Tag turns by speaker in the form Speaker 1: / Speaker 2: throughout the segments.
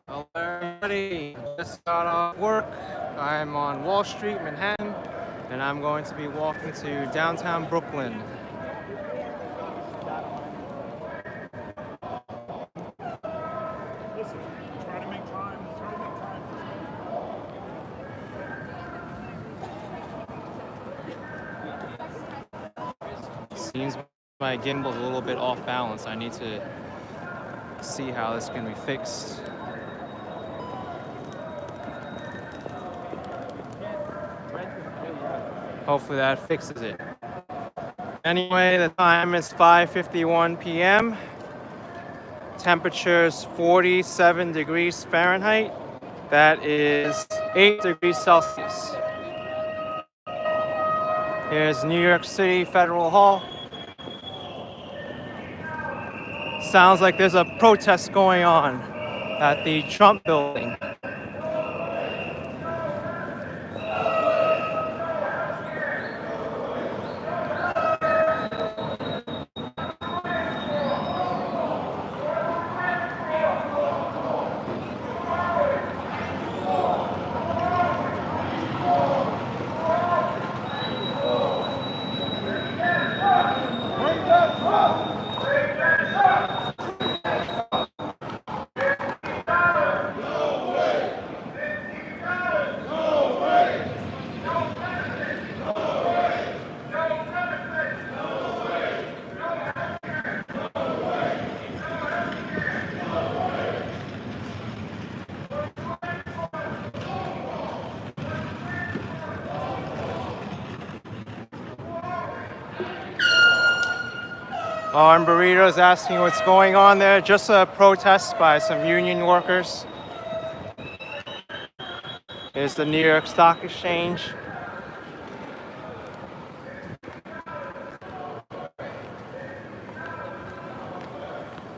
Speaker 1: Hello everybody, just got off work. I'm on Wall Street, Manhattan, and I'm going to be walking to downtown Brooklyn.
Speaker 2: Listen, try to make time.
Speaker 1: Seems my gimbal's a little bit off balance. I need to see how this can be fixed. Hopefully that fixes it. Anyway, the time is 5:51 p.m. Temperature's 47 degrees Fahrenheit. That is 8 degrees Celsius. Here's New York City Federal Hall. Sounds like there's a protest going on at the Trump building. And Burrito's asking what's going on there. Just a protest by some union workers. Here's the New York Stock Exchange.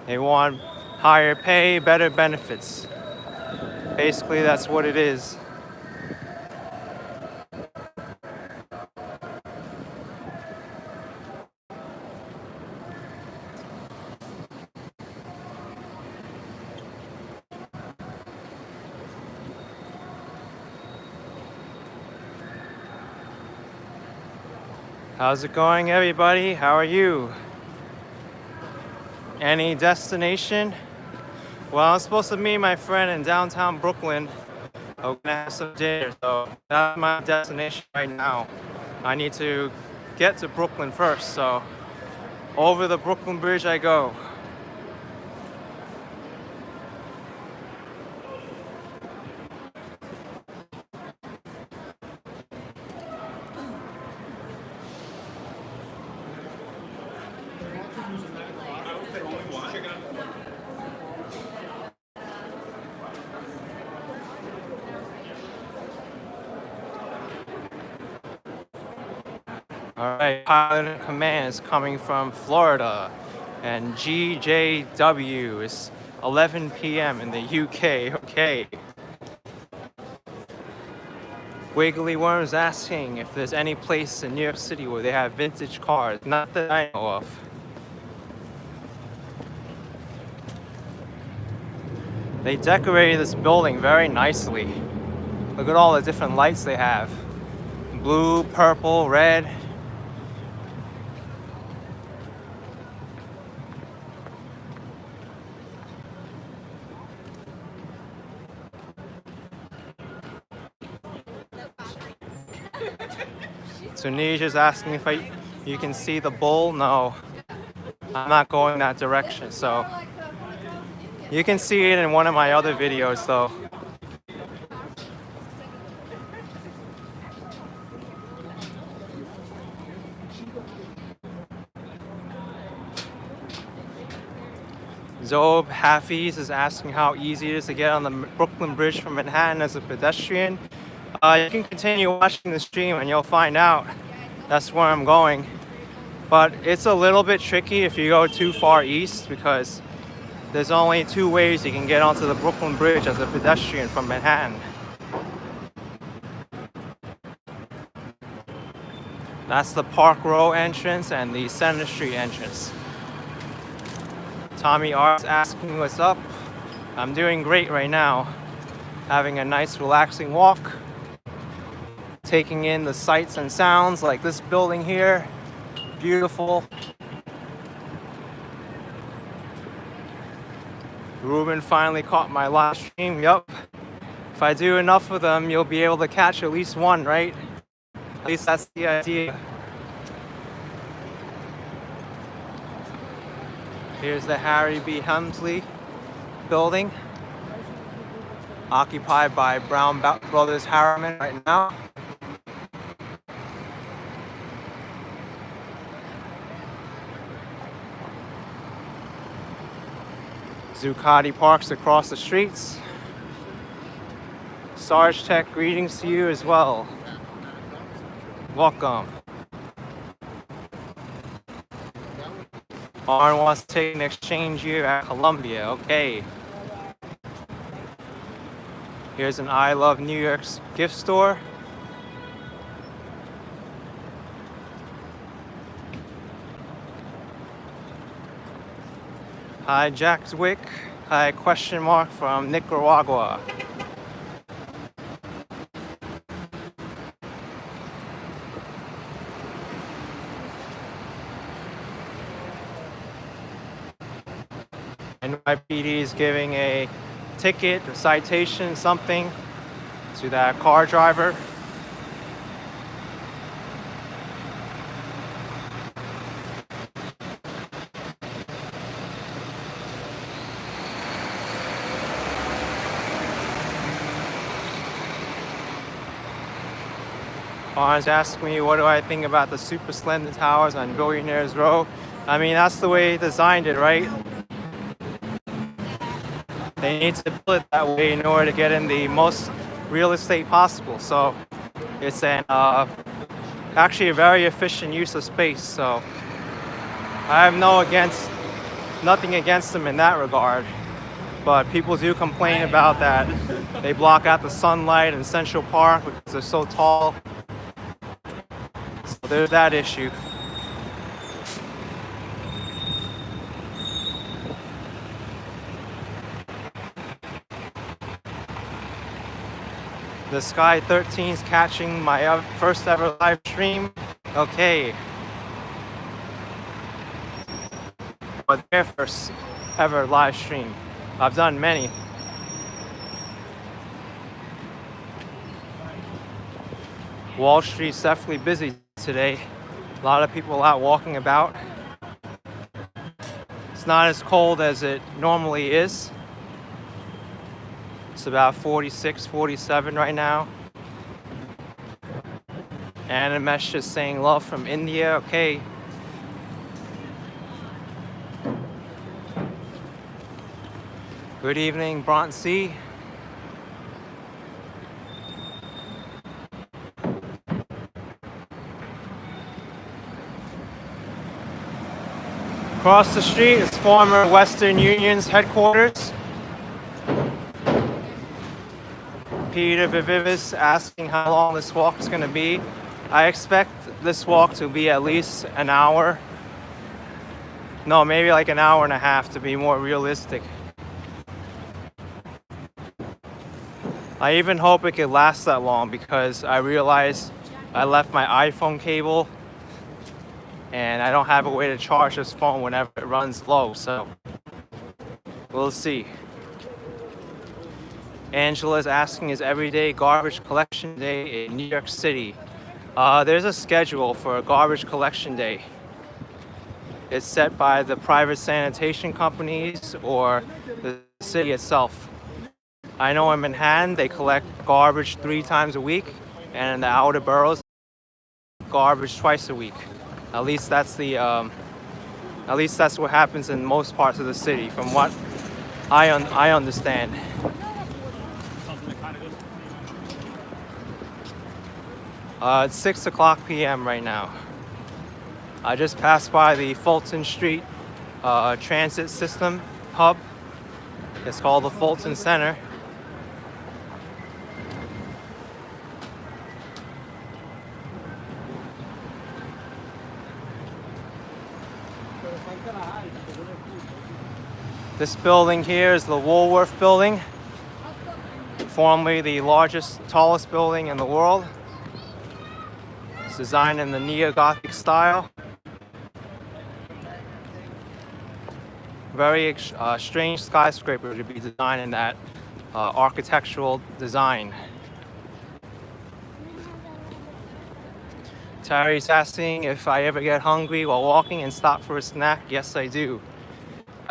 Speaker 1: They want higher pay, better benefits. Basically, that's what it is. How's it going, everybody? How are you? Any destination? Well, I'm supposed to meet my friend in downtown Brooklyn. I'm gonna have some dinner, so that's my destination right now. I need to get to Brooklyn first, so over the Brooklyn Bridge I go. All right, pilot in command is coming from Florida, and GJW is 11 p.m. in the UK. Okay. Wiggly Worm's asking if there's any place in New York City where they have vintage cars. Not that I know of. They decorated this building very nicely. Look at all the different lights they have. Blue, purple, red. Tunisia's asking if you can see the bull. No, I'm not going that direction. So you can see it in one of my other videos though. Zob Hafiz is asking how easy it is to get on the Brooklyn Bridge from Manhattan as a pedestrian. You can continue watching the stream and you'll find out. That's where I'm going. But it's a little bit tricky if you go too far east because there's only two ways you can get onto the Brooklyn Bridge as a pedestrian from Manhattan. That's the Park Row entrance and the Center Street entrance. Tommy Art's asking what's up. I'm doing great right now. Having a nice relaxing walk. Taking in the sights and sounds like this building here. Beautiful. Ruben finally caught my live stream. Yup. If I do enough of them, you'll be able to catch at least one, right? At least that's the idea. Here's the Harry B. Hemsley building, occupied by Brown Brothers Harriman right now. Zuccotti Park's across the streets. Sarge Tech, greetings to you as well. Welcome. Arn wants to take an exchange year at Columbia. Okay. Here's an I Love New York's gift store. Hi, Jack Zwick. Hi, question mark from Nicaragua. NYPD is giving a ticket, a citation, something to that car driver. Arn's asking me what do I think about the super slender towers on Billionaires Row. I mean, that's the way they designed it, right? They need to build it that way in order to get in the most real estate possible. So it's an actually a very efficient use of space. So I have nothing against them in that regard. But people do complain about that. They block out the sunlight in Central Park because they're so tall. So there's that issue. The Sky 13's catching my first ever live stream. Okay. But their first ever live stream. I've done many. Wall Street's definitely busy today. A lot of people out walking about. It's not as cold as it normally is. It's about 46, 47 right now. Animesh is saying love from India. Okay. Good evening, Bronte. Across the street is former Western Union's headquarters. Peter Vivivis asking how long this walk is going to be. I expect this walk to be at least an hour. No, maybe like an hour and a half to be more realistic. I even hope it could last that long because I realized I left my iPhone cable and I don't have a way to charge this phone whenever it runs low, so we'll see. Angela's asking, is everyday garbage collection day in New York City? There's a schedule for a garbage collection day. It's set by the private sanitation companies or the city itself. I know in Manhattan they collect garbage 3 times a week, and in the outer boroughs, garbage twice a week. At least that's what happens in most parts of the city, from what I understand. It's 6 o'clock p.m. right now. I just passed by the Fulton Street transit system hub. It's called the Fulton Center. This building here is the Woolworth building, formerly the largest, tallest building in the world. It's designed in the neo-Gothic style. Very strange skyscraper to be designed in that architectural design. Terry's asking if I ever get hungry while walking and stop for a snack. Yes, I do.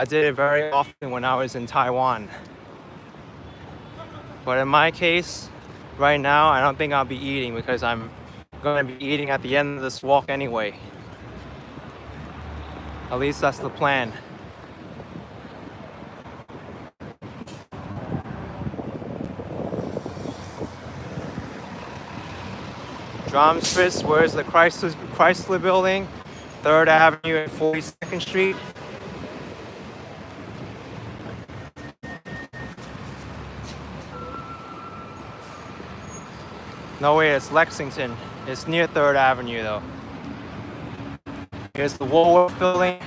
Speaker 1: I did it very often when I was in Taiwan. But in my case, right now, I don't think I'll be eating because I'm going to be eating at the end of this walk anyway. At least that's the plan. Drumspitz, where's the Chrysler building? 3rd Avenue and 42nd Street. No way, it's Lexington. It's near 3rd Avenue though. Here's the Woolworth building.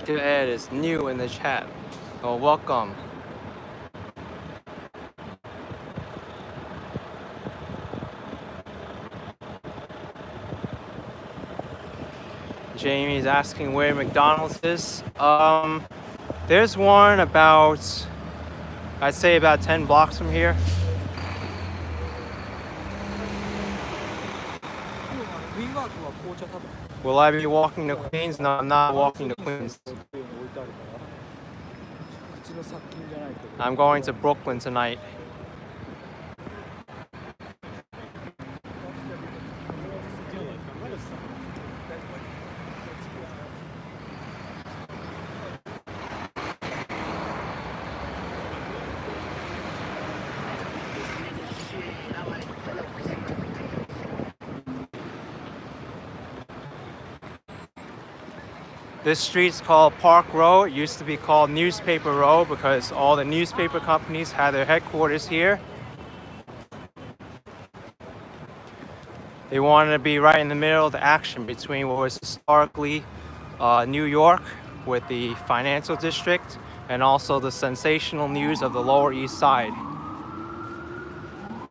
Speaker 1: Ed is new in the chat. Oh, welcome. Jamie's asking where McDonald's is. There's one about, I'd say about 10 blocks from here. Will I be walking to Queens? No, I'm not walking to Queens. I'm going to Brooklyn tonight. This street's called Park Row. It used to be called Newspaper Row because all the newspaper companies had their headquarters here. They wanted to be right in the middle of the action between what was historically New York with the financial district and also the sensational news of the Lower East Side.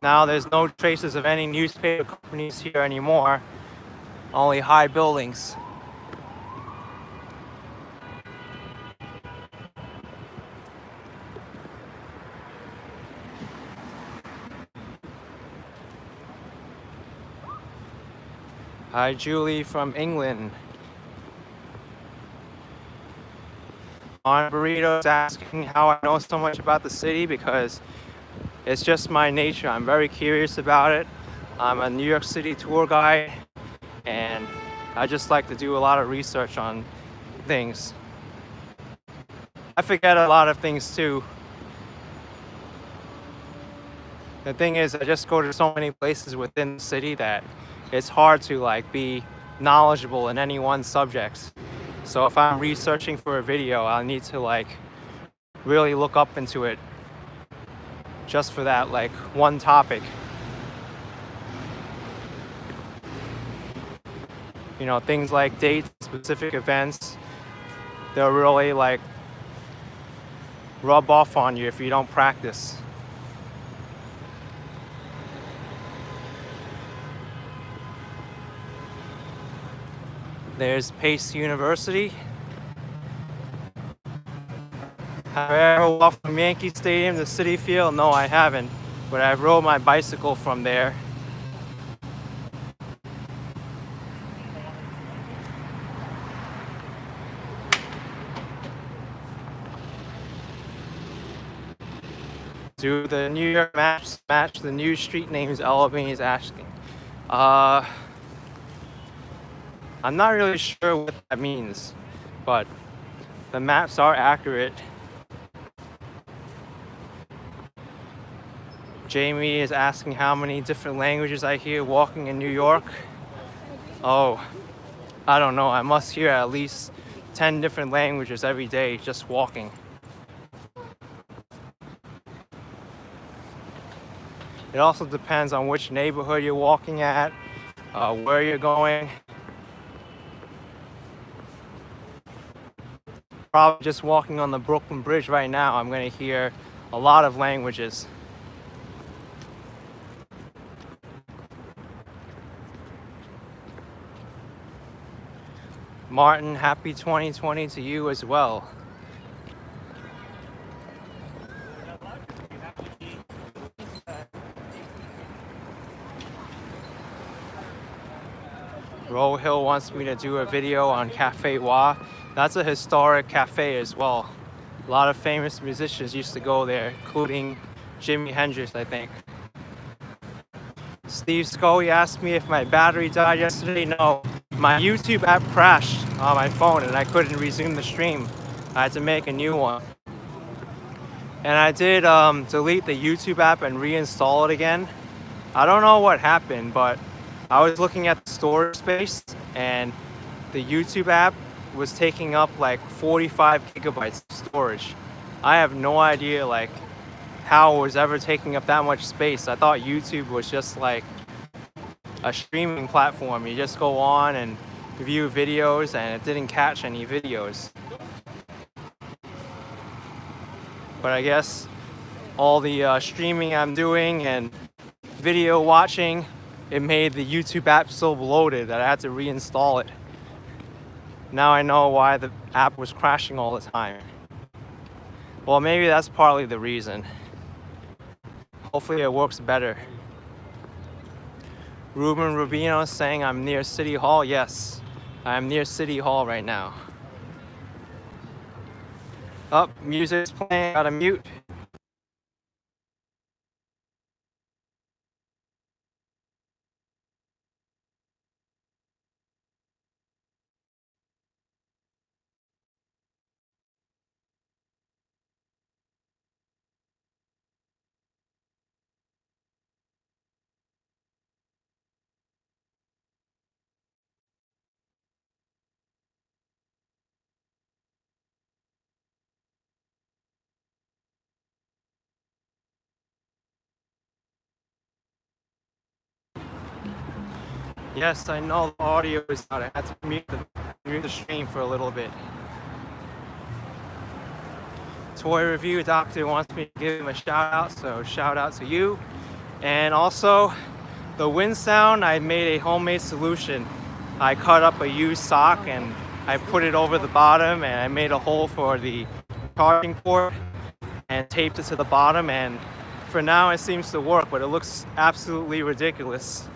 Speaker 1: Now there's no traces of any newspaper companies here anymore, only high buildings. Hi, Julie from England. On Burritos asking how I know so much about the city because it's just my nature. I'm very curious about it. I'm a New York City tour guide and I just like to do a lot of research on things. I forget a lot of things too. The thing is, I just go to so many places within the city that it's hard to like be knowledgeable in any one subject. So if I'm researching for a video, I'll need to like really look up into it just for that like one topic. You know, things like dates, specific events, they'll really like rub off on you if you don't practice. There's Pace University. Have I ever walked from Yankee Stadium to Citi Field? No, I haven't, but I've rode my bicycle from there. Do the New York maps match the new street names Albany is asking? I'm not really sure what that means, but the maps are accurate. Jamie is asking how many different languages I hear walking in New York. Oh, I don't know, I must hear at least 10 different languages every day just walking. It also depends on which neighborhood you're walking at, where you're going. Probably just walking on the Brooklyn Bridge right now, I'm gonna hear a lot of languages. Martin, happy 2020 to you as well. Roll Hill wants me to do a video on Cafe Wa. That's a historic cafe as well. A lot of famous musicians used to go there, including Jimi Hendrix, I think. Steve Scully asked me if my battery died yesterday. No, my YouTube app crashed on my phone and I couldn't resume the stream. I had to make a new one. And I did delete the YouTube app and reinstall it again. I don't know what happened, but I was looking at the storage space and the YouTube app was taking up like 45 gigabytes of storage. I have no idea like how it was ever taking up that much space. I thought YouTube was just like a streaming platform. You just go on and view videos and it didn't catch any videos. But I guess all the streaming I'm doing and video watching, it made the YouTube app so bloated that I had to reinstall it. Now I know why the app was crashing all the time. Well, maybe that's partly the reason. Hopefully it works better. Ruben Rubino saying I'm near City Hall. Yes, I'm near City Hall right now. Oh, music's playing, gotta mute. Yes, I know the audio is out. I had to mute the stream for a little bit. Toy Review Doctor wants me to give him a shout out, so shout out to you. And also, the wind sound, I made a homemade solution. I cut up a used sock and I put it over the bottom and I made a hole for the charging port and taped it to the bottom, and for now it seems to work, but it looks absolutely ridiculous.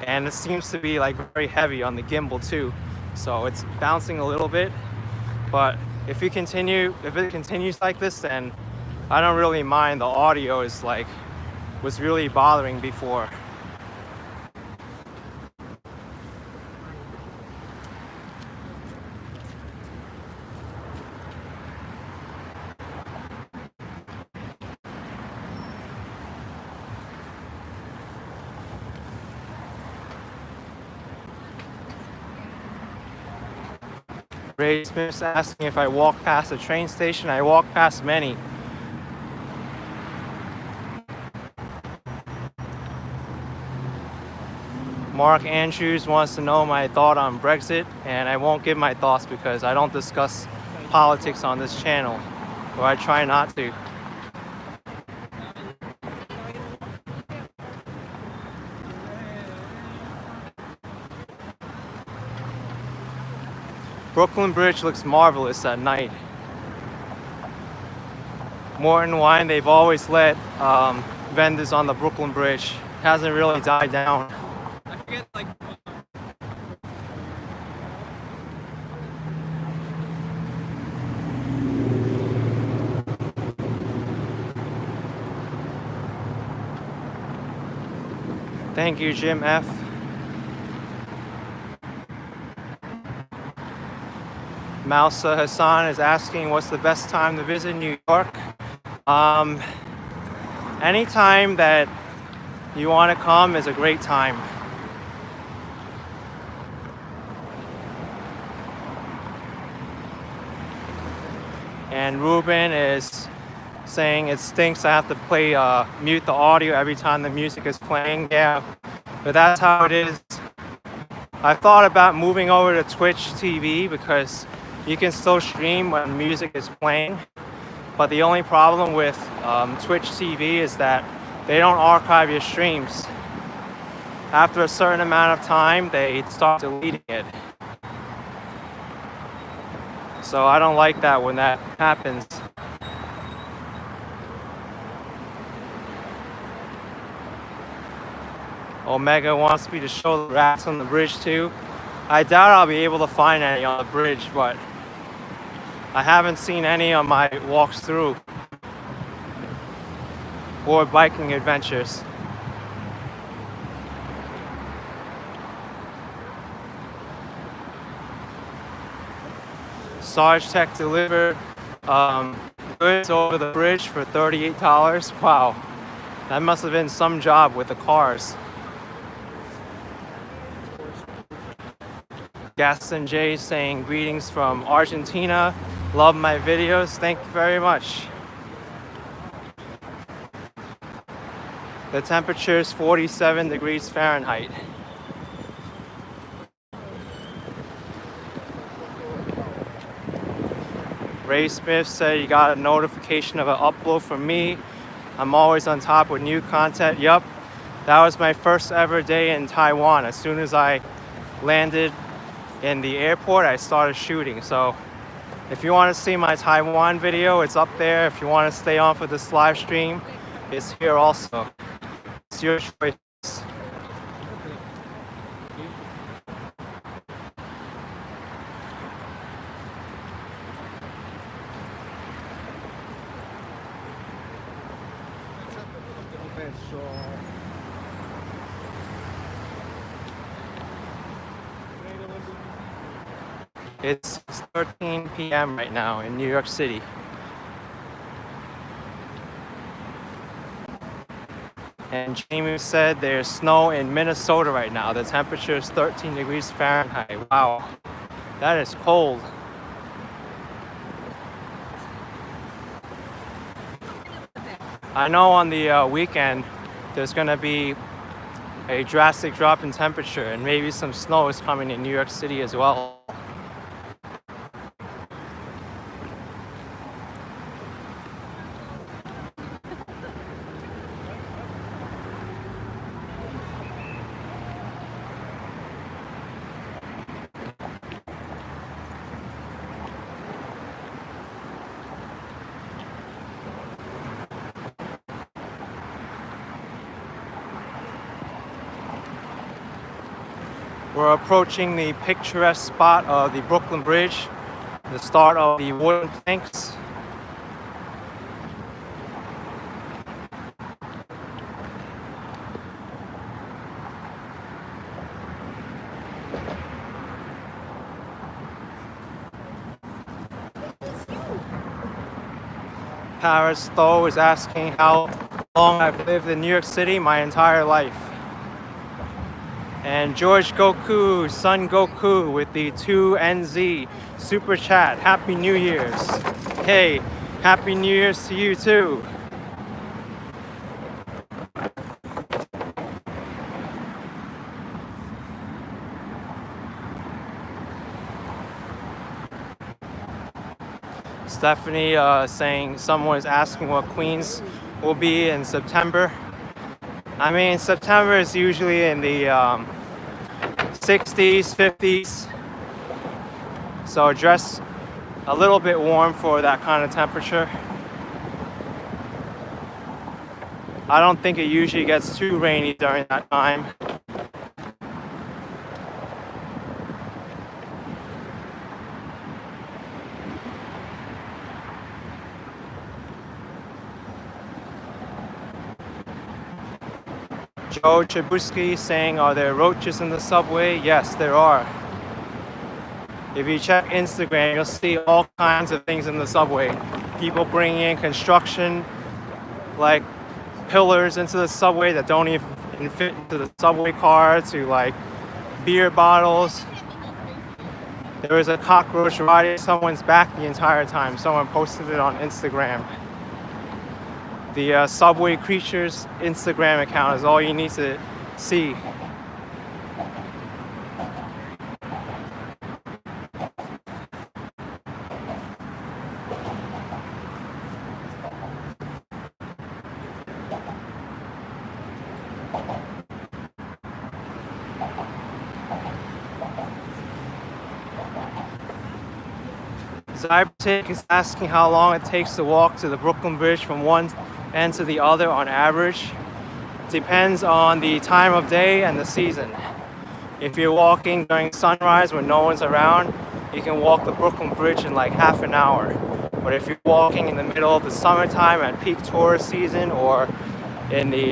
Speaker 1: And it seems to be like very heavy on the gimbal too. So it's bouncing a little bit, but if it continues like this, then I don't really mind. The audio is like, was really bothering before. Ray Smith's asking if I walk past a train station. I walk past many. Mark Andrews wants to know my thought on Brexit, and I won't give my thoughts because I don't discuss politics on this channel, or I try not to. Brooklyn Bridge looks marvelous at night. Morton Wine, they've always let vendors on the Brooklyn Bridge. It hasn't really died down.
Speaker 2: I forget, like.
Speaker 1: Thank you, Jim F. Mousa Hassan is asking what's the best time to visit New York. Anytime that you want to come is a great time. And Ruben is saying it stinks. I have to play mute the audio every time the music is playing. Yeah, but that's how it is. I thought about moving over to Twitch TV because you can still stream when music is playing. But the only problem with Twitch TV is that they don't archive your streams. After a certain amount of time, they start deleting it. So I don't like that when that happens. Omega wants me to show the rats on the bridge too. I doubt I'll be able to find any on the bridge, but I haven't seen any on my walks through or biking adventures. Sarge Tech delivered goods over the bridge for $38. Wow, that must have been some job with the cars. Gaston J saying greetings from Argentina. Love my videos. Thank you very much. The temperature is 47 degrees Fahrenheit. Ray Smith said he got a notification of an upload from me. I'm always on top with new content. Yup, that was my first ever day in Taiwan. As soon as I landed in the airport, I started shooting. So if you want to see my Taiwan video, it's up there. If you want to stay on for this live stream, it's here also. It's your choice. It's 13 p.m. right now in New York City. And Jamie said there's snow in Minnesota right now. The temperature is 13 degrees Fahrenheit. Wow, that is cold. I know on the weekend there's gonna be a drastic drop in temperature and maybe some snow is coming in New York City as well. We're approaching the picturesque spot of the Brooklyn Bridge, the start of the wooden planks. Paris Stowe is asking how long I've lived in New York City. My entire life. And George Goku, Son Goku with the 2NZ Super Chat. Happy New Year's. Hey, Happy New Year's to you too. Stephanie saying someone is asking what Queens will be in September. I mean, September is usually in the 60s, 50s. So dress a little bit warm for that kind of temperature. I don't think it usually gets too rainy during that time. Joe Chabuski saying, are there roaches in the subway? Yes, there are. If you check Instagram, you'll see all kinds of things in the subway. People bringing in construction, like pillars into the subway that don't even fit into the subway car, to like beer bottles. There was a cockroach riding someone's back the entire time. Someone posted it on Instagram. The Subway Creatures Instagram account is all you need to see. Zybertic is asking how long it takes to walk to the Brooklyn Bridge from one end to the other on average. Depends on the time of day and the season. If you're walking during sunrise when no one's around, you can walk the Brooklyn Bridge in like half an hour. But if you're walking in the middle of the summertime at peak tourist season or in the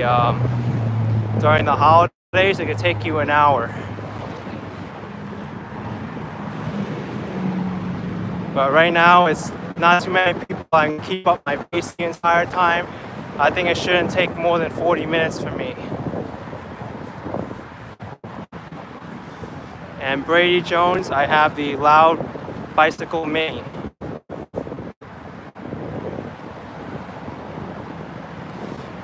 Speaker 1: during the holidays, it could take you an hour. But right now, it's not too many people. I can keep up my pace the entire time. I think it shouldn't take more than 40 minutes for me. And Brady Jones, I have the Loud Bicycle Mini.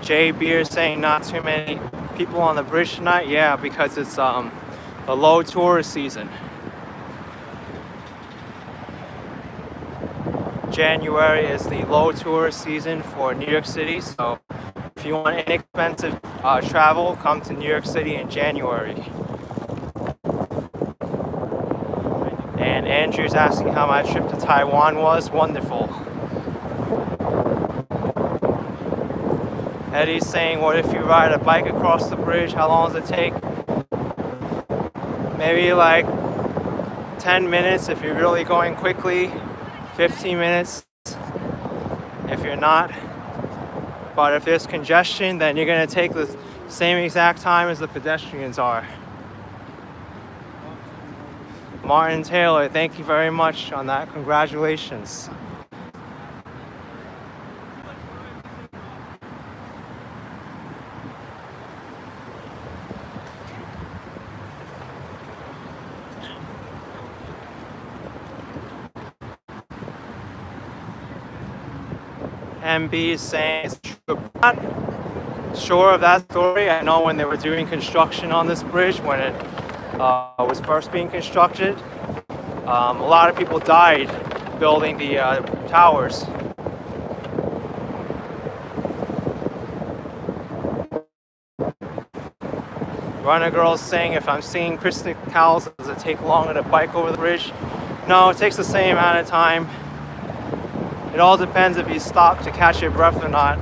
Speaker 1: Jay Beer saying not too many people on the bridge tonight. Yeah, because it's a low tourist season. January is the low tourist season for New York City, so if you want inexpensive travel, come to New York City in January. And Andrew's asking how my trip to Taiwan was. Wonderful. Eddie's saying, what if you ride a bike across the bridge? How long does it take? Maybe like 10 minutes if you're really going quickly. 15 minutes if you're not. But if there's congestion, then you're going to take the same exact time as the pedestrians are. Martin Taylor, thank you very much on that. Congratulations. MB is saying it's true. I'm not sure of that story. I know when they were doing construction on this bridge, when it was first being constructed, a lot of people died building the towers. Runner Girl's saying, if I'm seeing Kristen Cowles, does it take longer to bike over the bridge? No, it takes the same amount of time. It all depends if you stop to catch your breath or not.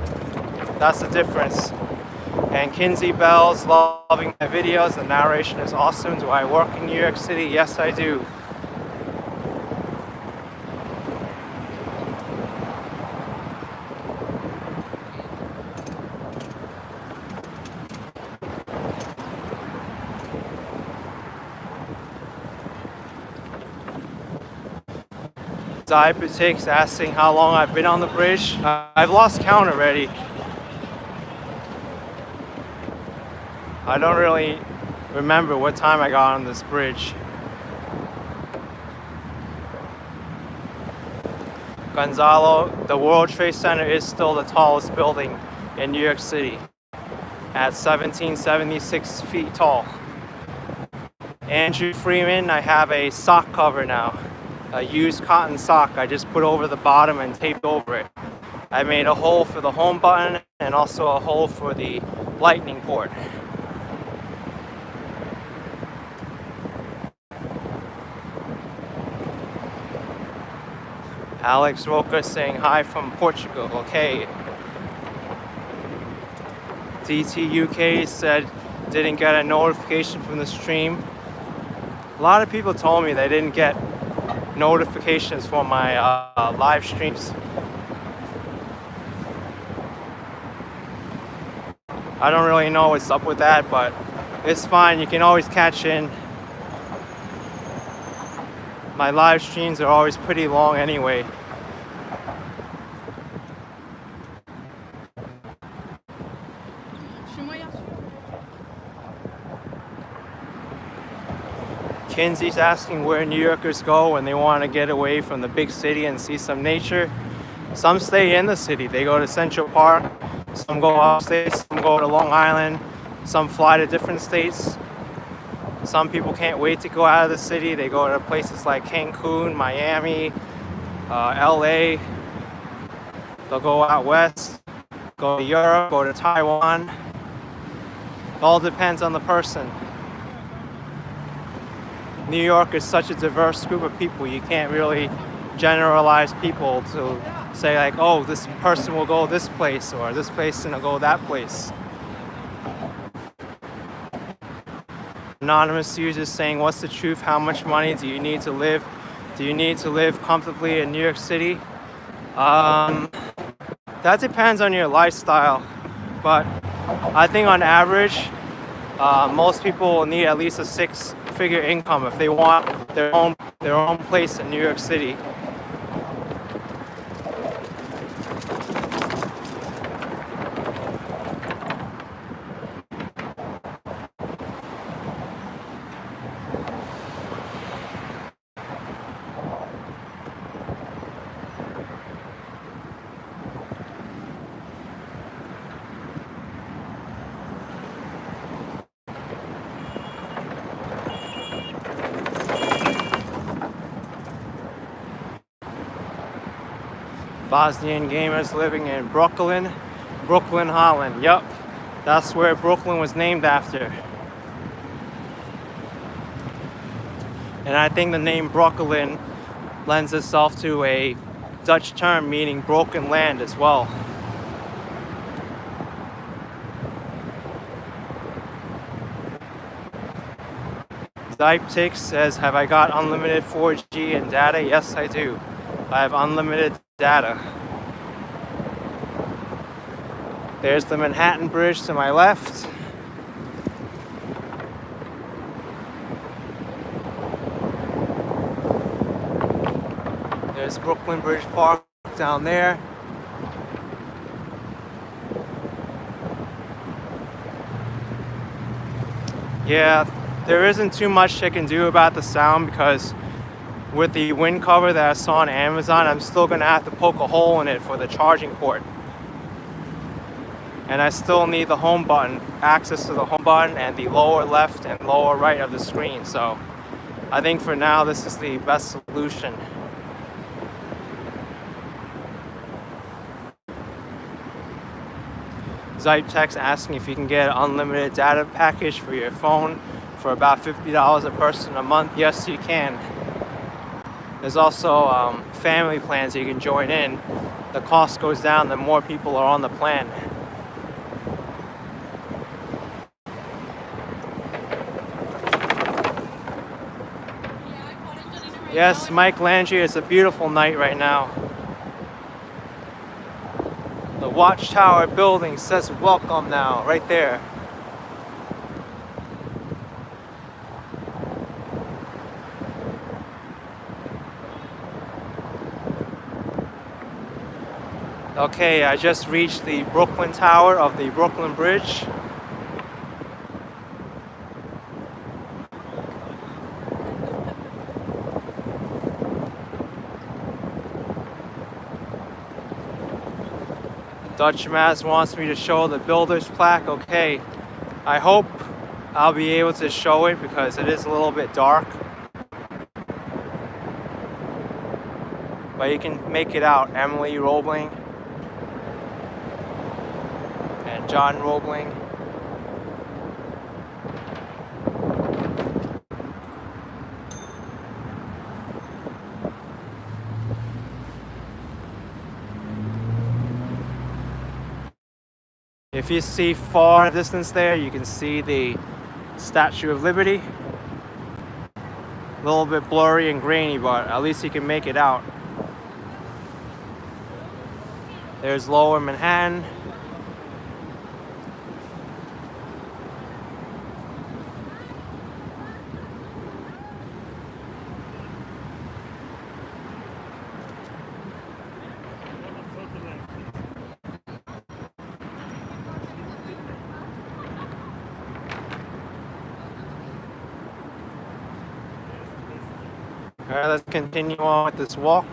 Speaker 1: That's the difference. And Kinsey Bell's loving my videos. The narration is awesome. Do I work in New York City? Yes, I do. Diabetics asking how long I've been on the bridge. I've lost count already. I don't really remember what time I got on this bridge. Gonzalo, the World Trade Center is still the tallest building in New York City at 1776 feet tall. Andrew Freeman, I have a sock cover now. A used cotton sock I just put over the bottom and taped over it. I made a hole for the home button and also a hole for the lightning port. Alex Roca saying hi from Portugal. Okay. DTUK said didn't get a notification from the stream. A lot of people told me they didn't get notifications for my live streams. I don't really know what's up with that, but it's fine. You can always catch in. My live streams are always pretty long anyway. Kinsey's asking where New Yorkers go when they want to get away from the big city and see some nature. Some stay in the city. They go to Central Park. Some go upstate. Some go to Long Island. Some fly to different states. Some people can't wait to go out of the city. They go to places like Cancun, Miami, LA. They'll go out west, go to Europe, go to Taiwan. It all depends on the person. New York is such a diverse group of people. You can't really generalize people to say like, oh, this person will go this place or this person will go that place. Anonymous users saying, what's the truth? How much money do you need to live? Do you need to live comfortably in New York City? That depends on your lifestyle, but I think on average, most people will need at least a 6-figure income if they want their own place in New York City. Bosnian gamers living in Brooklyn, Holland. Yup, that's where Brooklyn was named after. And I think the name Brooklyn lends itself to a Dutch term meaning broken land as well. Zyptix says, have I got unlimited 4G and data? Yes, I do. I have unlimited data. There's the Manhattan Bridge to my left. There's Brooklyn Bridge Park down there. Yeah, there isn't too much I can do about the sound because with the wind cover that I saw on Amazon, I'm still gonna have to poke a hole in it for the charging port. And I still need the home button, access to the home button and the lower left and lower right of the screen. So I think for now, this is the best solution. Zyptex asking if you can get an unlimited data package for your phone for about $50 a person a month. Yes, you can. There's also family plans you can join in. The cost goes down the more people are on the plan. Yes, Mike Landry, it's a beautiful night right now. The Watchtower building says welcome now, right there. Okay, I just reached the Brooklyn Tower of the Brooklyn Bridge. Dutch Maz wants me to show the builder's plaque. Okay, I hope I'll be able to show it because it is a little bit dark. But you can make it out. Emily Roebling and John Roebling. If you see far distance there, you can see the Statue of Liberty. A little bit blurry and grainy, but at least you can make it out. There's Lower Manhattan. Alright, let's continue on with this walk.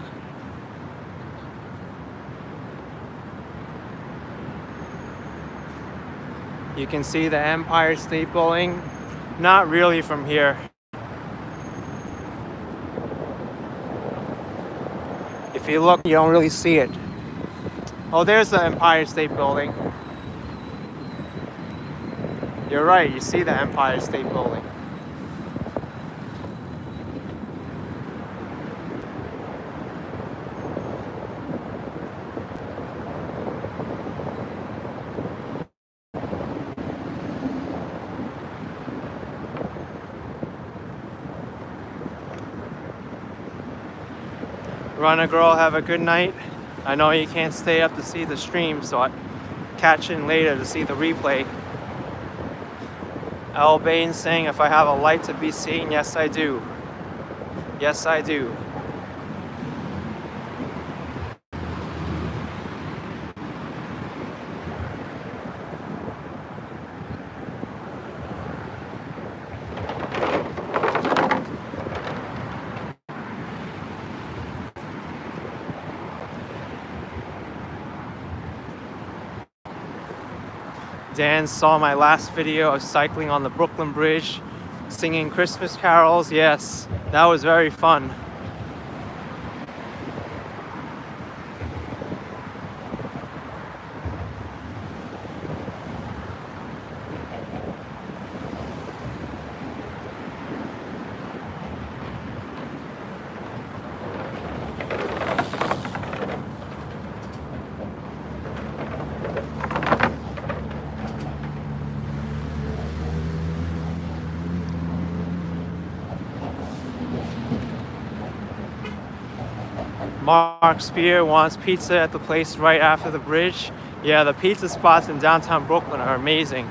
Speaker 1: You can see the Empire State Building, not really from here. If you look, you don't really see it. Oh, there's the Empire State Building. You're right, you see the Empire State Building. Runner girl, have a good night. I know you can't stay up to see the stream, so I catch in later to see the replay. Al Bain saying, if I have a light to be seen, yes I do. Yes I do. Dan saw my last video of cycling on the Brooklyn Bridge, singing Christmas carols. Yes, that was very fun. Mark Spear wants pizza at the place right after the bridge. Yeah, the pizza spots in downtown Brooklyn are amazing.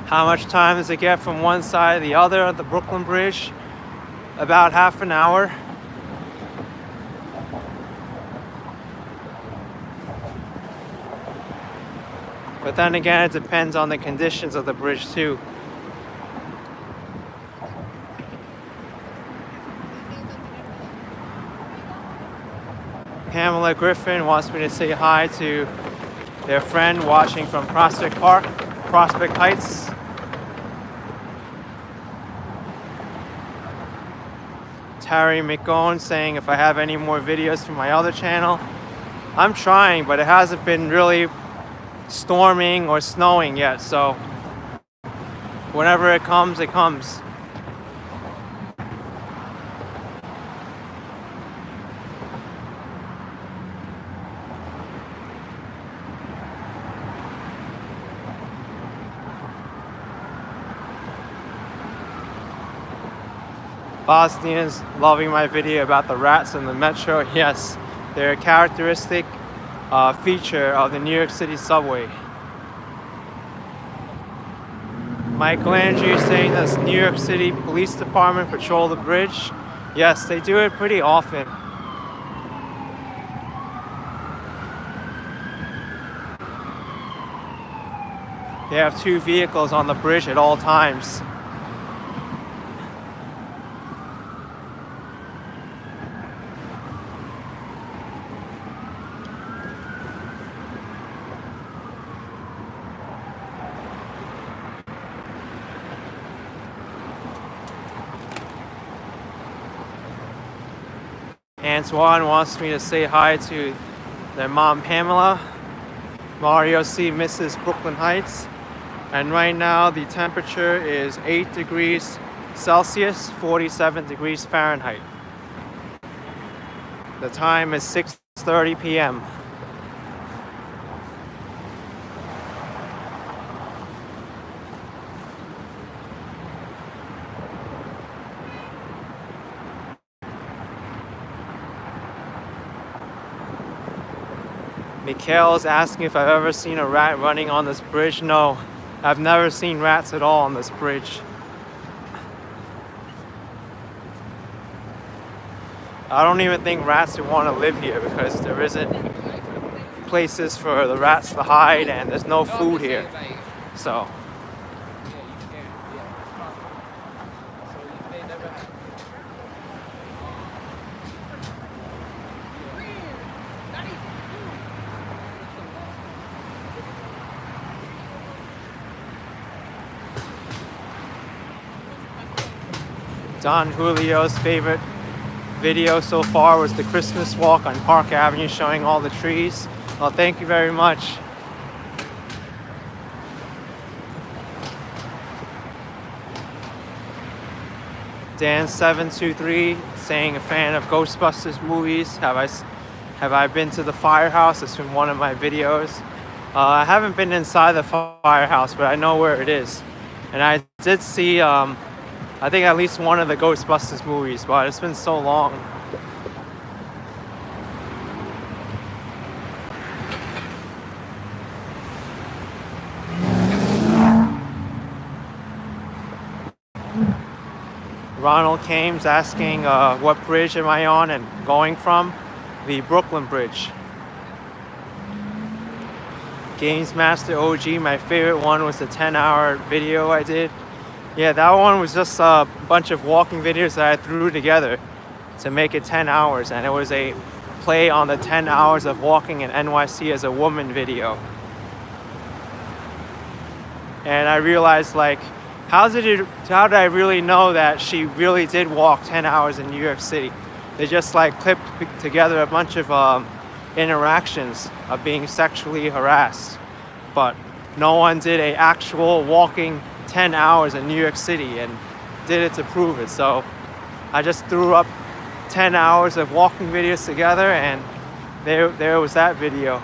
Speaker 1: How much time does it get from one side to the other of the Brooklyn Bridge? About half an hour. But then again, it depends on the conditions of the bridge too. Pamela Griffin wants me to say hi to their friend watching from Prospect Park, Prospect Heights. Terry McGowan saying if I have any more videos from my other channel. I'm trying, but it hasn't been really storming or snowing yet, so whenever it comes, it comes. Bosnians loving my video about the rats in the metro. Yes, they're a characteristic feature of the New York City subway. Michael Andrews saying that New York City Police Department patrol the bridge. Yes, they do it pretty often. They have 2 vehicles on the bridge at all times. Antoine wants me to say hi to their mom Pamela. Mario C misses Brooklyn Heights. And right now the temperature is 8 degrees Celsius, 47 degrees Fahrenheit. The time is 6:30 p.m. Mikhail's asking if I've ever seen a rat running on this bridge. No, I've never seen rats at all on this bridge. I don't even think rats would want to live here because there isn't places for the rats to hide and there's no food here. So Don Julio's favorite video so far was the Christmas walk on Park Avenue showing all the trees. Well, thank you very much. Dan723 saying a fan of Ghostbusters movies. Have I been to the firehouse? It's from one of my videos. I haven't been inside the firehouse, but I know where it is. And I did see I think at least one of the Ghostbusters movies, but it's been so long. Ronald Kames asking what bridge am I on and going from? The Brooklyn Bridge. Games Master OG, my favorite one was the 10-hour video I did. Yeah, that one was just a bunch of walking videos that I threw together to make it 10 hours, and it was a play on the 10 hours of walking in NYC as a woman video. And I realized, like, how did I really know that she really did walk 10 hours in New York City? They just like clipped together a bunch of interactions of being sexually harassed, but no one did a actual walking 10 hours in New York City and did it to prove it. So I just threw up 10 hours of walking videos together, and there was that video.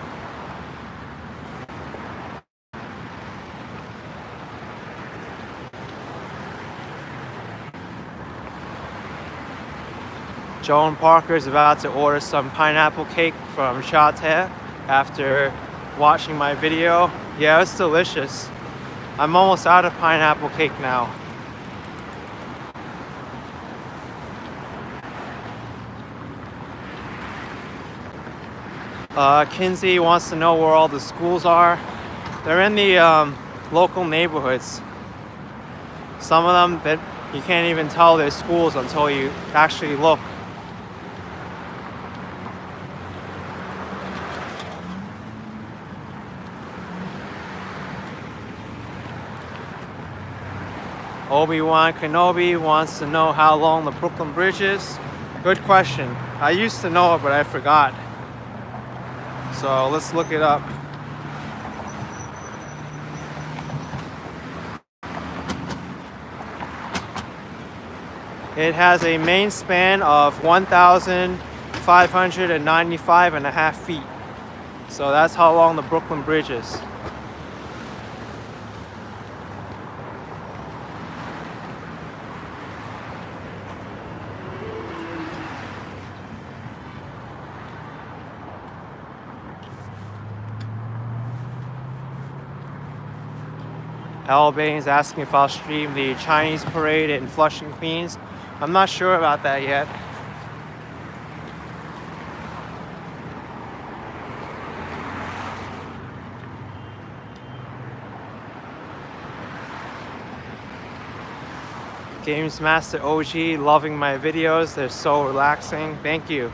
Speaker 1: Joan Parker is about to order some pineapple cake from Chateau after watching my video. Yeah, it's delicious. I'm almost out of pineapple cake now. Kinsey wants to know where all the schools are. They're in the local neighborhoods. Some of them that you can't even tell they're schools until you actually look. Obi-Wan Kenobi wants to know how long the Brooklyn Bridge is. Good question. I used to know it, but I forgot. So let's look it up. It has a main span of 1,595.5 feet. So that's how long the Brooklyn Bridge is. Albane's asking if I'll stream the Chinese parade in Flushing, Queens. I'm not sure about that yet. Games Master OG, loving my videos. They're so relaxing. Thank you.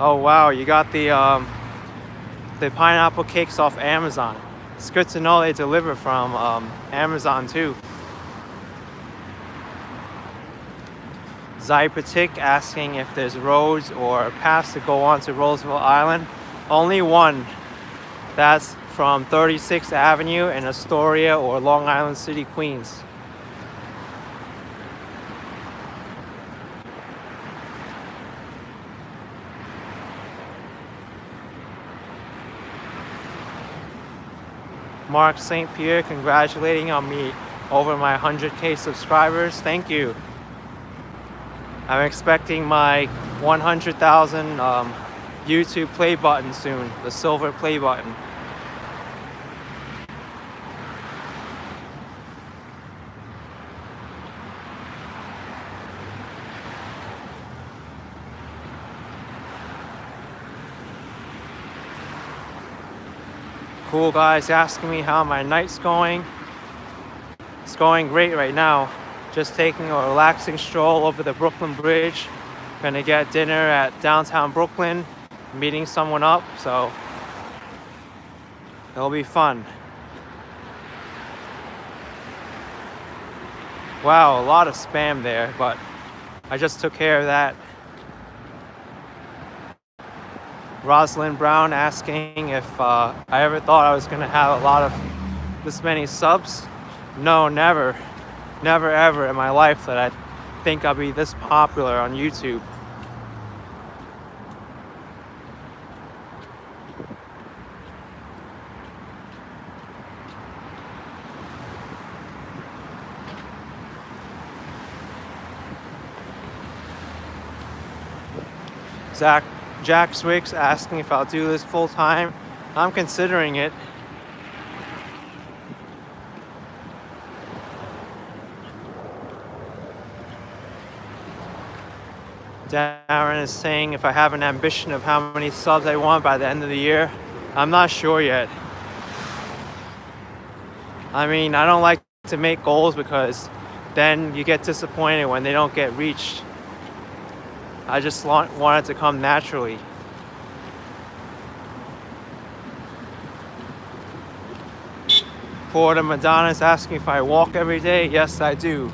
Speaker 1: Oh wow, you got the pineapple cakes off Amazon. It's good to know they deliver from Amazon too. Zypatik asking if there's roads or paths to go on to Roosevelt Island. Only one. That's from 36th Avenue in Astoria or Long Island City, Queens. Mark St. Pierre congratulating on me over my 100K subscribers. Thank you. I'm expecting my 100,000 YouTube play button soon, the silver play button. Cool guys asking me how my night's going. It's going great right now. Just taking a relaxing stroll over the Brooklyn Bridge. Gonna get dinner at downtown Brooklyn, meeting someone up, so it'll be fun. Wow, a lot of spam there, but I just took care of that. Rosalind Brown asking if I ever thought I was gonna have a lot of this many subs. No, never. Never ever in my life that I think I'll be this popular on YouTube. Jack Swicks asking if I'll do this full time. I'm considering it. Darren is saying if I have an ambition of how many subs I want by the end of the year. I'm not sure yet. I mean, I don't like to make goals because then you get disappointed when they don't get reached. I just want it to come naturally. Porter Madonna is asking if I walk every day. Yes, I do.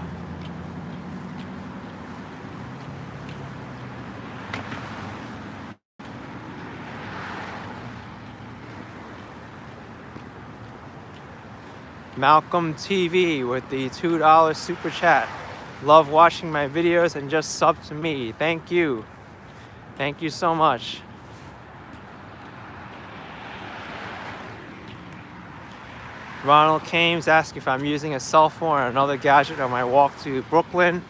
Speaker 1: Malcolm TV with the $2 super chat. Love watching my videos and just sub to me. Thank you. Thank you so much. Ronald Kames asking if I'm using a cell phone or another gadget on my walk to Brooklyn.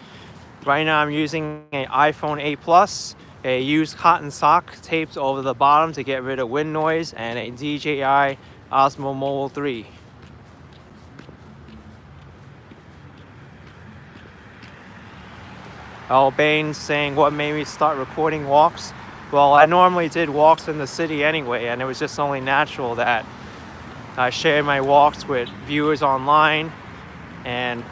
Speaker 1: Right now I'm using an iPhone 8 Plus, a used cotton sock taped over the bottom to get rid of wind noise, and a DJI Osmo Mobile 3. Al Bain saying what made me start recording walks. Well, I normally did walks in the city anyway, and it was just only natural that I shared my walks with viewers online. And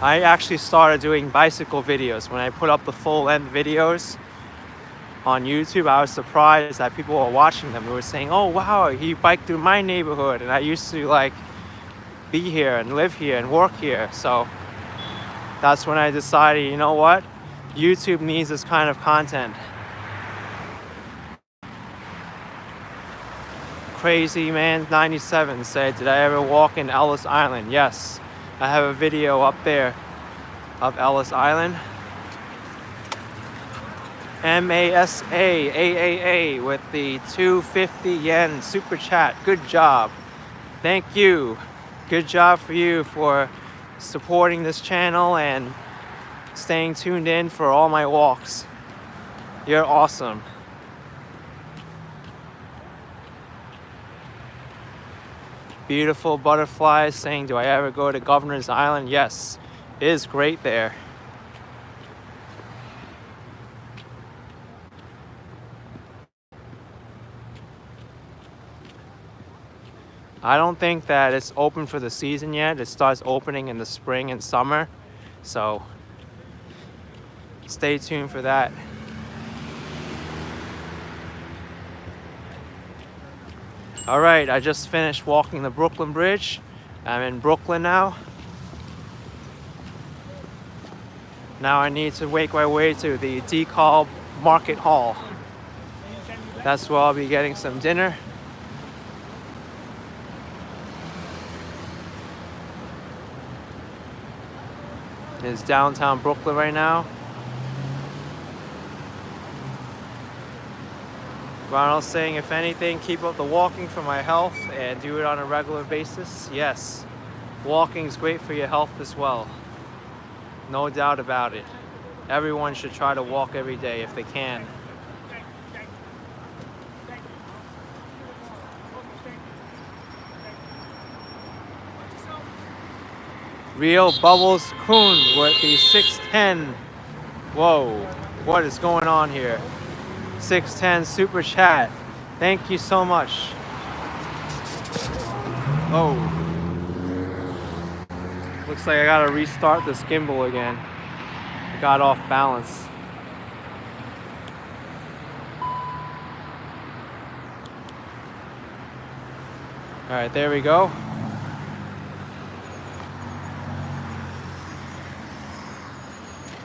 Speaker 1: I actually started doing bicycle videos. When I put up the full-length videos on YouTube, I was surprised that people were watching them. They were saying, oh wow, he biked through my neighborhood, and I used to like be here and live here and work here. So that's when I decided, you know what? YouTube needs this kind of content. Crazy Man 97 said, did I ever walk in Ellis Island? Yes. I have a video up there of Ellis Island. MASA with the 250 yen super chat. Good job. Thank you. Good job for you for supporting this channel and staying tuned in for all my walks. You're awesome. Beautiful Butterflies saying, do I ever go to Governor's Island? Yes, it is great there. I don't think that it's open for the season yet. It starts opening in the spring and summer. So stay tuned for that. All right, I just finished walking the Brooklyn Bridge. I'm in Brooklyn now. Now I need to make my way to the DeKalb Market Hall. That's where I'll be getting some dinner. It's downtown Brooklyn right now. Ronald's saying, if anything, keep up the walking for my health and do it on a regular basis. Yes, walking's great for your health as well. No doubt about it. Everyone should try to walk every day if they can. Real Bubbles Kuhn with the 610. Whoa, what is going on here? 610 super chat. Thank you so much. Oh, looks like I gotta restart this gimbal again. It got off balance. All right, there we go.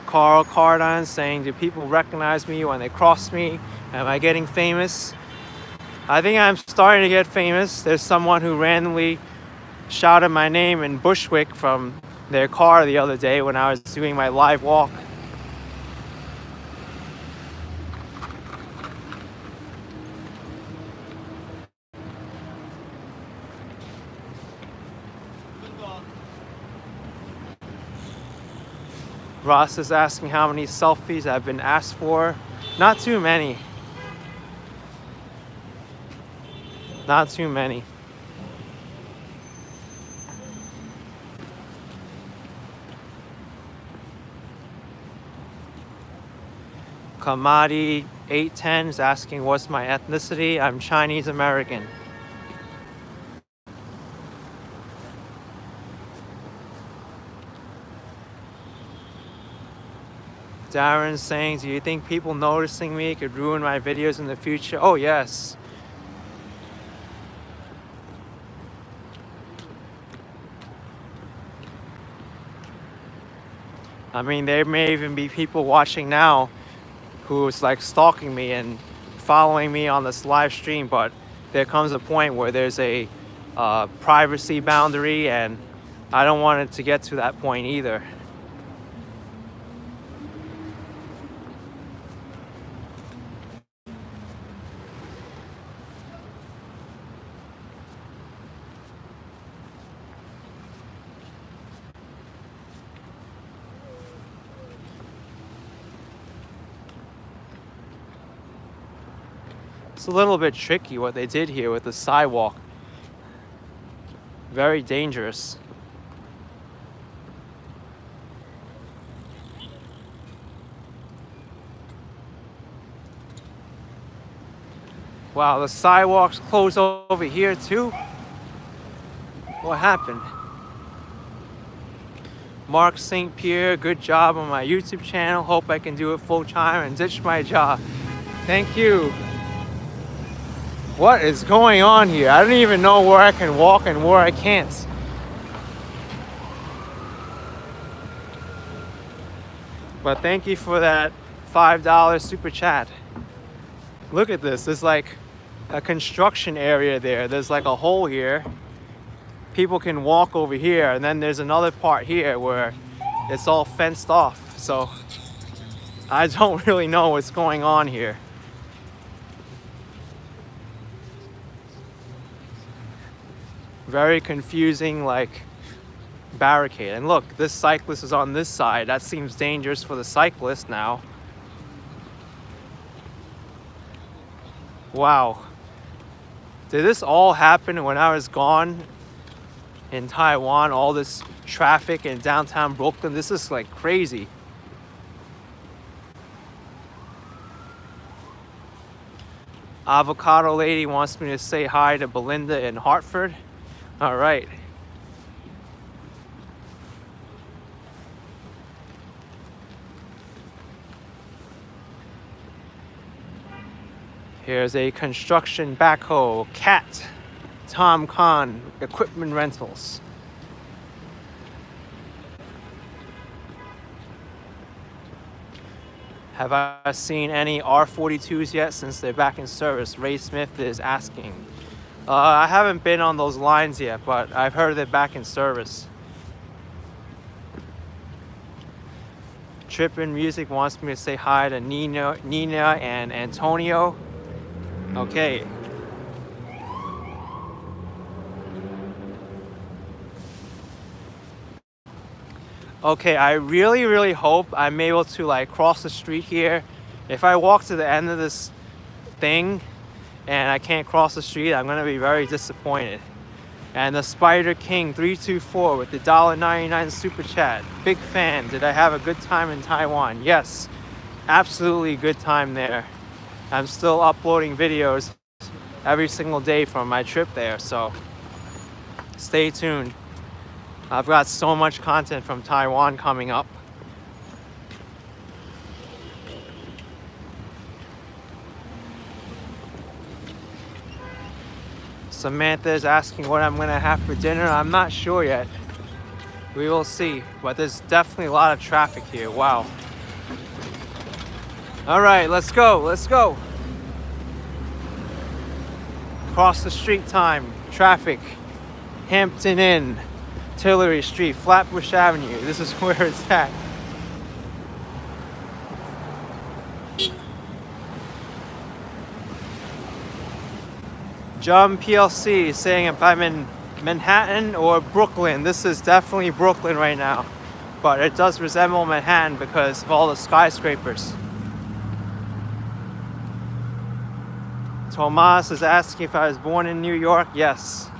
Speaker 1: Carl Cardine saying, do people recognize me when they cross me? Am I getting famous? I think I'm starting to get famous. There's someone who randomly shouted my name in Bushwick from their car the other day when I was doing my live walk. Ross is asking how many selfies I've been asked for. Not too many. Not too many. Kamadi 810 is asking what's my ethnicity. I'm Chinese American. Darren's saying, do you think people noticing me could ruin my videos in the future? Oh, yes. I mean, there may even be people watching now who's like stalking me and following me on this live stream, but there comes a point where there's a privacy boundary, and I don't want it to get to that point either. It's a little bit tricky what they did here with the sidewalk. Very dangerous. Wow, the sidewalk's closed over here too? What happened? Mark St. Pierre, good job on my YouTube channel. Hope I can do it full time and ditch my job. Thank you. What is going on here? I don't even know where I can walk and where I can't. But thank you for that $5 super chat. Look at this. There's like a construction area there. There's like a hole here. People can walk over here, and then there's another part here where it's all fenced off. So I don't really know what's going on here. Very confusing, like, barricade. And look, this cyclist is on this side. That seems dangerous for the cyclist now. Wow. Did this all happen when I was gone in Taiwan? All this traffic in downtown Brooklyn? This is like crazy. Avocado Lady wants me to say hi to Belinda in Hartford. All right. Here's a construction backhoe. Cat. Tom Khan Equipment Rentals. Have I seen any R42s yet since they're back in service? Ray Smith is asking. I haven't been on those lines yet, but I've heard they're back in service. Trippin' Music wants me to say hi to Nina and Antonio. Okay. Okay, I really hope I'm able to like cross the street here. If I walk to the end of this thing and I can't cross the street, I'm gonna be very disappointed. And the Spider King 324 with the $1.99 super chat. Big fan. Did I have a good time in Taiwan? Yes, absolutely good time there. I'm still uploading videos every single day from my trip there, so Stay tuned. I've got so much content from Taiwan coming up. Samantha is asking what I'm gonna have for dinner. I'm not sure yet. We will see, but there's definitely a lot of traffic here. Wow. All right, let's go, let's go. Across the street time, traffic, Hampton Inn, Tillery Street, Flatbush Avenue. This is where it's at. John PLC is saying if I'm in Manhattan or Brooklyn. This is definitely Brooklyn right now, but it does resemble Manhattan because of all the skyscrapers. Tomas is asking if I was born in New York. Yes.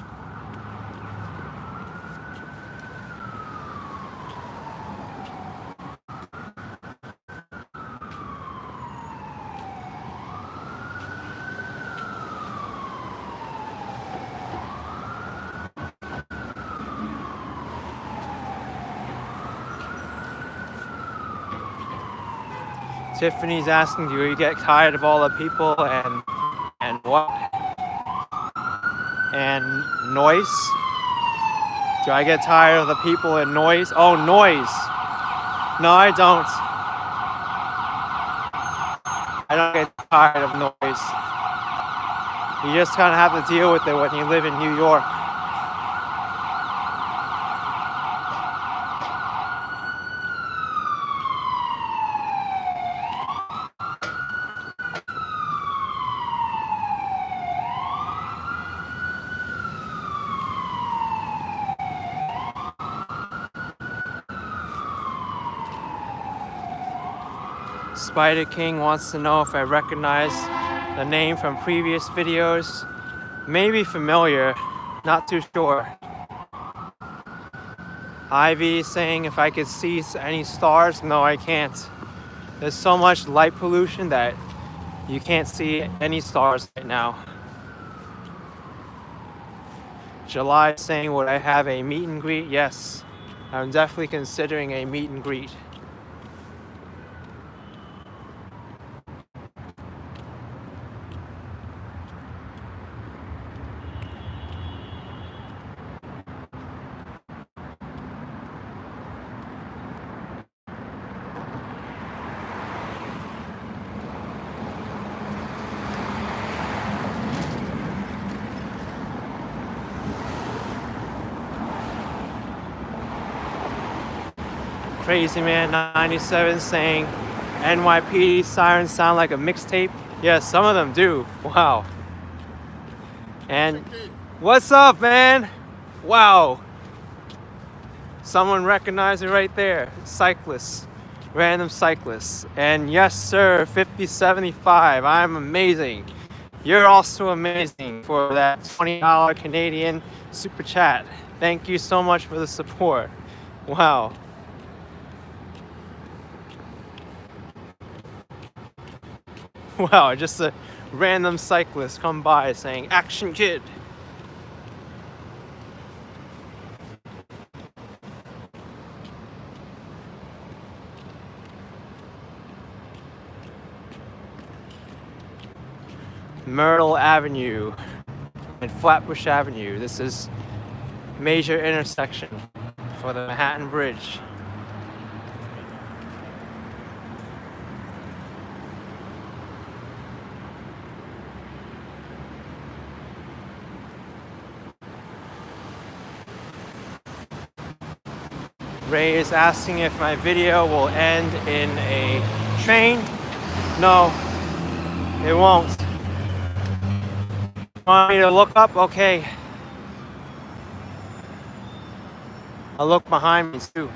Speaker 1: Tiffany's asking, do you get tired of all the people and what? And noise? Do I get tired of the people and noise? Oh, noise. No, I don't. I don't get tired of noise. You just kind of have to deal with it when you live in New York. Spider King wants to know if I recognize the name from previous videos. Maybe familiar, not too sure. Ivy is saying if I could see any stars. No, I can't. There's so much light pollution that you can't see any stars right now. July is saying, would I have a meet and greet? Yes, I'm definitely considering a meet and greet. Crazy Man 97 saying NYPD sirens sound like a mixtape. Yeah, some of them do. Wow. And what's up, man? Wow. Someone recognized it right there. Cyclists. Random cyclists. And yes, sir, 5075. I'm amazing. You're also amazing for that $20 Canadian super chat. Thank you so much for the support. Wow. Wow, just a random cyclist come by saying, "Action Kid." Myrtle Avenue and Flatbush Avenue. This is major intersection for the Manhattan Bridge. Ray is asking if my video will end in a train. No, it won't. Want me to look up? Okay. I'll look behind me too.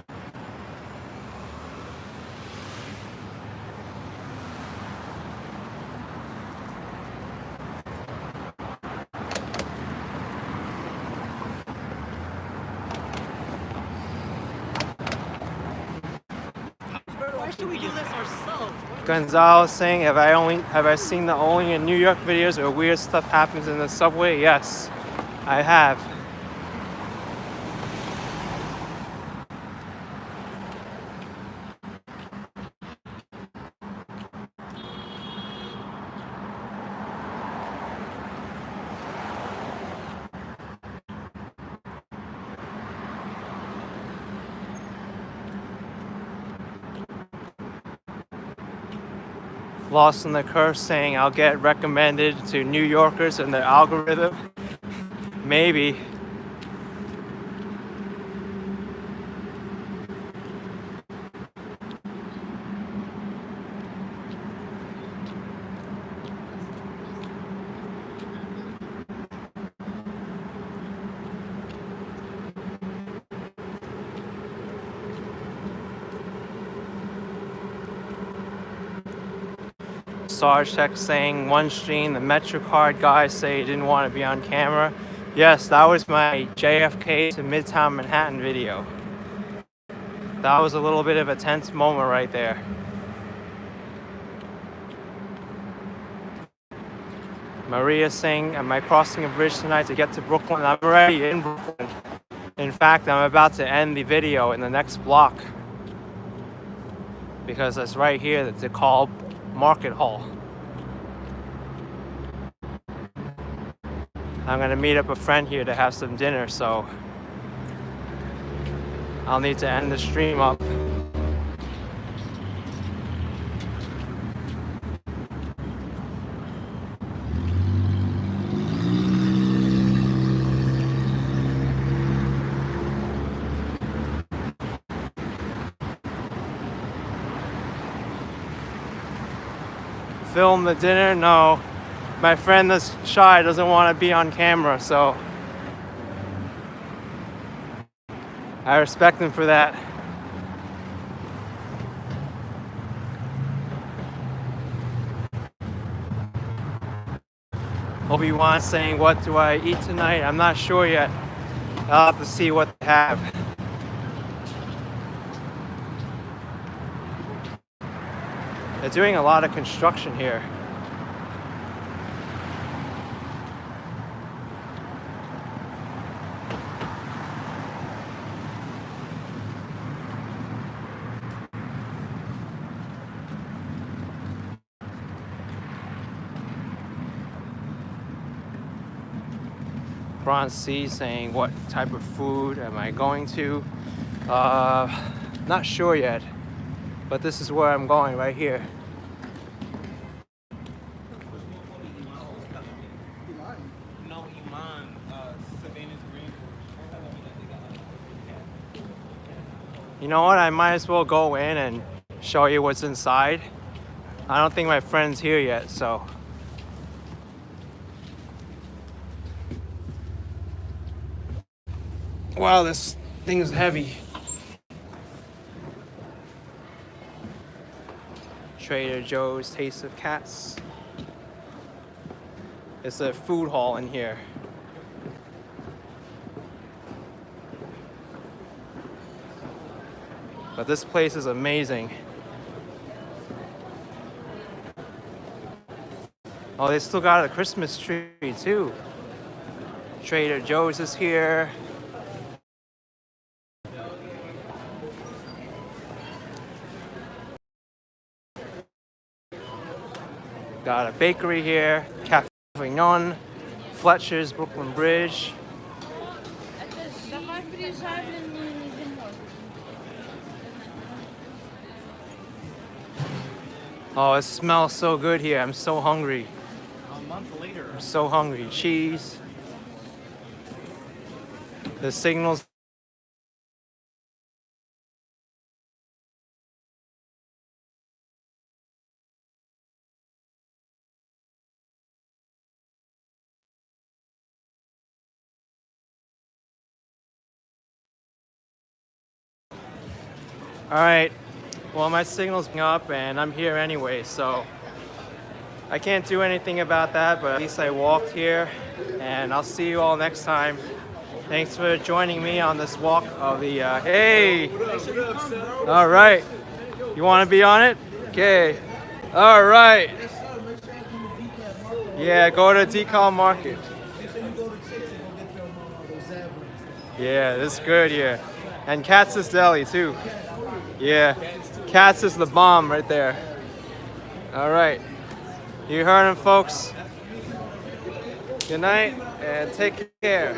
Speaker 2: Why should we do this ourselves?
Speaker 1: Gonzalez saying, have I seen the Only in New York videos where weird stuff happens in the subway? Yes, I have. lost in the curse saying I'll get recommended to New Yorkers in the algorithm. Maybe. Sarge text saying one stream, the MetroCard guys say he didn't want to be on camera. Yes, that was my JFK to Midtown Manhattan video. That was a little bit of a tense moment right there. Maria saying, am I crossing a bridge tonight to get to Brooklyn? I'm already in Brooklyn. In fact, I'm about to end the video in the next block because it's right here that's a called Market Hall. I'm gonna meet up a friend here to have some dinner, so I'll need to end the stream up. Film the dinner? No. My friend that's shy doesn't want to be on camera, so I respect him for that. Obi-Wan saying, what do I eat tonight? I'm not sure yet. I'll have to see what they have. They're doing a lot of construction here. Bronze C saying, what type of food am I going to? Not sure yet, but this is where I'm going right here. You know what? I might as well go in and show you what's inside. I don't think my friend's here yet, so. Wow, this thing is heavy. Trader Joe's Taste of Cats. It's a food hall in here. But this place is amazing. Oh, they still got a Christmas tree too. Trader Joe's is here. Got a bakery here, Cafe Vignon, Fletcher's, Brooklyn Bridge. Oh, it smells so good here. I'm so hungry.
Speaker 2: A month later.
Speaker 1: I'm so hungry. Cheese. The signals. All right, well, my signal's up and I'm here anyway, so I can't do anything about that, but at least I walked here, and I'll see you all next time. Thanks for joining me on this walk of the, hey! All right, you want to be on it? Okay, all right. Yeah, go to Decal Market. Yeah, this is good here. And Katz's Deli too. Yeah, Katz is the bomb right there. All right, you heard him, folks. Good night and take care.